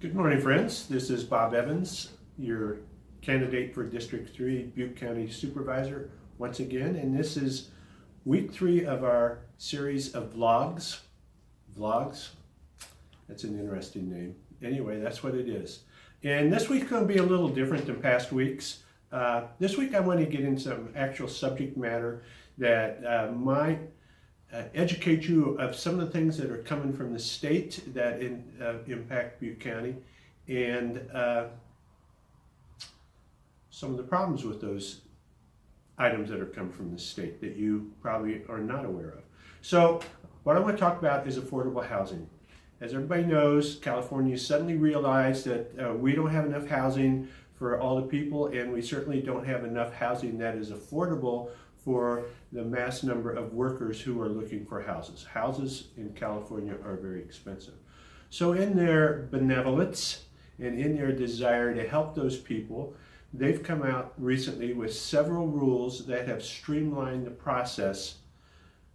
Good morning, friends. This is Bob Evans, your candidate for District 3 Butte County Supervisor once again, and this is week 3 of our series of vlogs. Vlogs? That's an interesting name. Anyway, that's what it is. And this week's going to be a little different than past weeks. This week I want to get into some actual subject matter that might educate you of some of the things that are coming from the state that impact Butte County, and some of the problems with those items that are coming from the state that you probably are not aware of. So what I want to talk about is affordable housing. As everybody knows, California suddenly realized that we don't have enough housing for all the people, and we certainly don't have enough housing that is affordable for the mass number of workers who are looking for houses. Houses in California are very expensive. So in their benevolence and in their desire to help those people, they've come out recently with several rules that have streamlined the process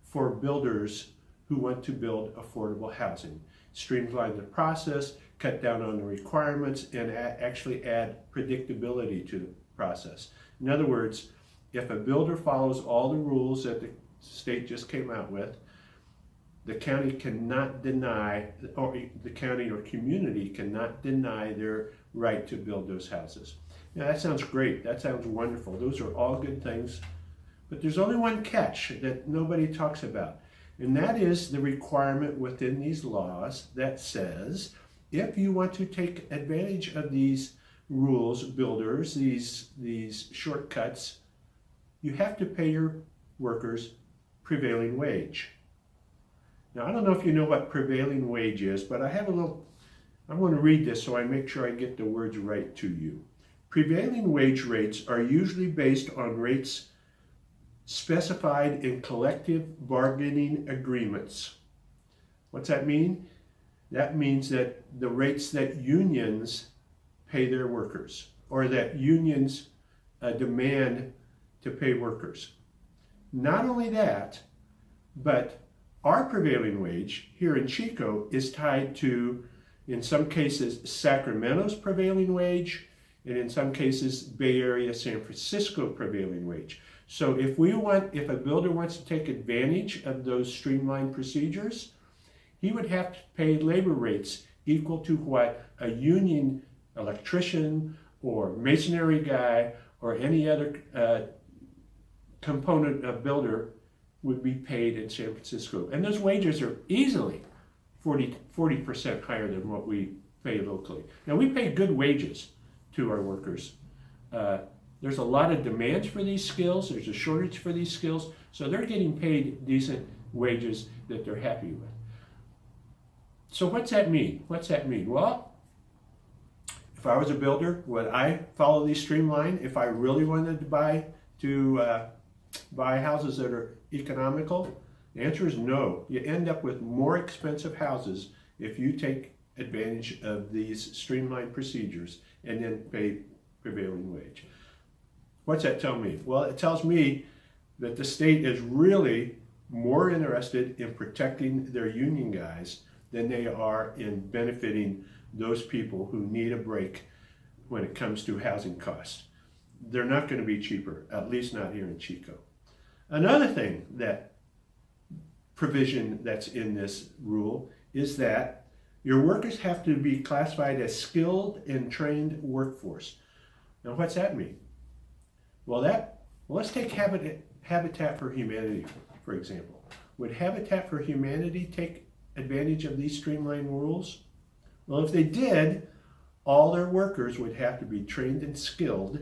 for builders who want to build affordable housing. Streamline the process, cut down on the requirements, and actually add predictability to the process. In other words, if a builder follows all the rules that the state just came out with, the county cannot deny, or the county or community cannot deny their right to build those houses. Now that sounds great, that sounds wonderful. Those are all good things, but there's only one catch that nobody talks about, and that is the requirement within these laws that says if you want to take advantage of these rules, builders, these shortcuts, you have to pay your workers prevailing wage. Now, I don't know if you know what prevailing wage is, but I'm going to read this so I make sure I get the words right to you. Prevailing wage rates are usually based on rates specified in collective bargaining agreements. What's that mean? That means that the rates that unions pay their workers, or that unions demand to pay workers. Not only that, but our prevailing wage here in Chico is tied to, in some cases, Sacramento's prevailing wage, and in some cases, Bay Area, San Francisco prevailing wage. So if a builder wants to take advantage of those streamlined procedures, he would have to pay labor rates equal to what a union electrician or masonry guy or any other component of builder would be paid in San Francisco. And those wages are easily 40% higher than what we pay locally. Now, we pay good wages to our workers. There's a lot of demands for these skills. There's a shortage for these skills. So they're getting paid decent wages that they're happy with. So what's that mean? What's that mean? Well, if I was a builder, would I follow these streamlined if I really wanted to buy houses that are economical? The answer is no. You end up with more expensive houses if you take advantage of these streamlined procedures and then pay prevailing wage. What's that tell me? Well, it tells me that the state is really more interested in protecting their union guys than they are in benefiting those people who need a break when it comes to housing costs. They're not going to be cheaper, at least not here in Chico. Another thing, that provision that's in this rule, is that your workers have to be classified as skilled and trained workforce. Now, what's that mean? Well, let's take Habitat for Humanity, for example. Would Habitat for Humanity take advantage of these streamlined rules? Well, if they did, all their workers would have to be trained and skilled.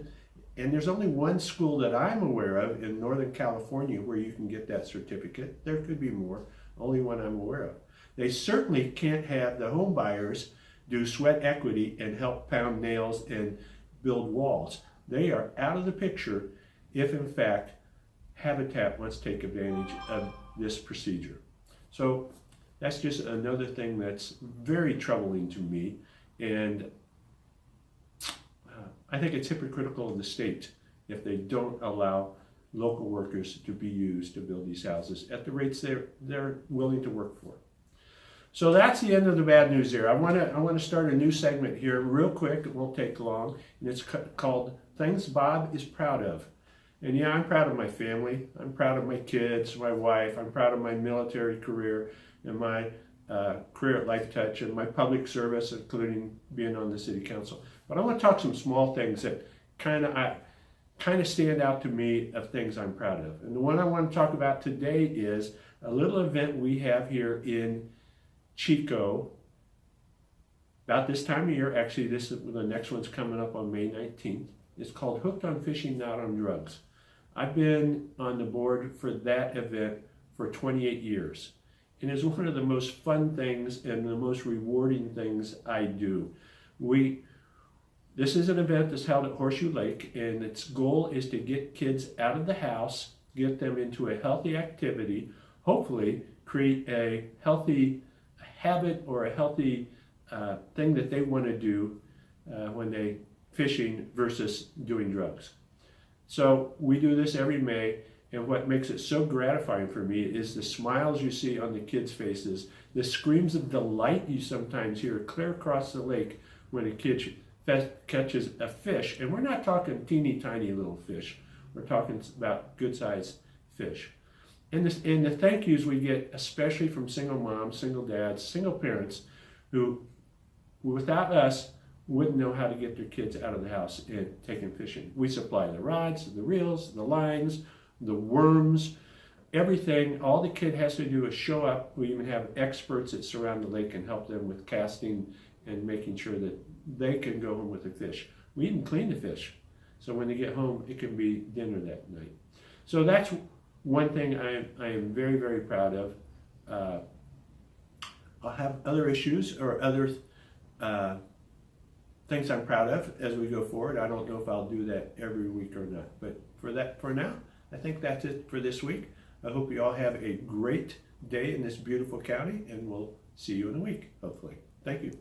And there's only one school that I'm aware of in Northern California where you can get that certificate. There could be more, only one I'm aware of. They certainly can't have the home buyers do sweat equity and help pound nails and build walls. They are out of the picture if, in fact, Habitat wants to take advantage of this procedure. So that's just another thing that's very troubling to me, and I think it's hypocritical of the state if they don't allow local workers to be used to build these houses at the rates they're willing to work for. So that's the end of the bad news there. I want to start a new segment here real quick. It won't take long, and it's called Things Bob is Proud of. And yeah, I'm proud of my family. I'm proud of my kids, my wife. I'm proud of my military career and my career at Life Touch and my public service, including being on the city council. But I want to talk some small things that kind of stand out to me of things I'm proud of. And the one I want to talk about today is a little event we have here in Chico about this time of year. Actually, the next one's coming up on May 19th. It's called Hooked on Fishing, Not on Drugs. I've been on the board for that event for 28 years. And it's one of the most fun things and the most rewarding things I do. This is an event that's held at Horseshoe Lake, and its goal is to get kids out of the house, get them into a healthy activity, hopefully create a healthy habit or a healthy thing that they want to do when they fishing versus doing drugs. So we do this every May, and what makes it so gratifying for me is the smiles you see on the kids' faces, the screams of delight you sometimes hear clear across the lake when a kid catches a fish. And we're not talking teeny tiny little fish. We're talking about good-sized fish. And the thank yous we get, especially from single moms, single dads, single parents, who without us wouldn't know how to get their kids out of the house and taking fishing. We supply the rods, the reels, the lines, the worms, everything. All the kid has to do is show up. We even have experts that surround the lake and help them with casting and making sure that they can go home with the fish. We even clean the fish, so when they get home, it can be dinner that night. So that's one thing I am very, very proud of. I'll have other issues or other things I'm proud of as we go forward. I don't know if I'll do that every week or not, but for now, I think that's it for this week. I hope you all have a great day in this beautiful county, and we'll see you in a week, hopefully. Thank you.